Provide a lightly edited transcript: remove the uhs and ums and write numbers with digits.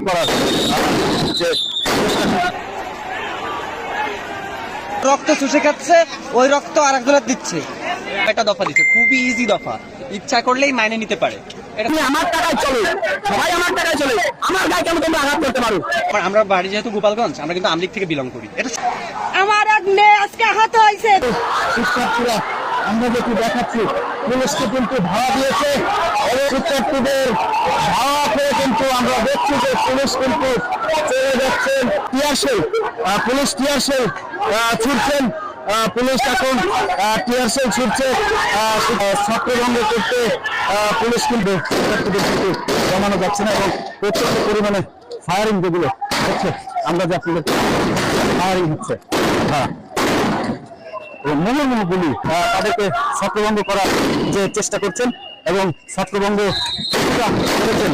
করার যে রক্ত চুষে খাচ্ছে, ওই রক্ত আর একজনের দিচ্ছে। একটা দফা দিচ্ছে, খুবই ইজি দফা, ইচ্ছা করলেই মাইনে নিতে পারে। আমার টাকায় চলে, সবাই আমার টাকায় চলে, আমার গায়ে কেন তোমরা আঘাত করতে পারো? আমরা বাড়ি যেহেতু গোপালগঞ্জ, আমরা কিন্তু আমলিগ থেকে বিলং করি। এটা আমার এক মেয়ে আজকে আহত হয়েছে। শিক্ষার্থীরা আমরা যেটি দেখাচ্ছি, পুলিশকে কিন্তু ধাওয়া দিয়েছে। শিক্ষার্থীদের ধাওয়া করে কিন্তু আমরা দেখছি যে পুলিশ কিন্তু চলে যাচ্ছেন। টিয়ারশেল, পুলিশ টিয়ারশেল ছুটছেন। পুলিশ এখন টিয়ারশেল ছুটছে ছত্রভঙ্গ করতে। পুলিশ কিন্তু শিক্ষার্থীদের কিন্তু জমানো যাচ্ছে না এবং প্রচন্ড পরিমাণে ফায়ারিং যেগুলো হচ্ছে, আমরা যা ফায়ারিং হচ্ছে, হ্যাঁ মুহুর্মুহুগুলি তাদেরকে ছত্রভঙ্গ করার যে চেষ্টা করছেন এবং ছত্রভঙ্গ করেছেন।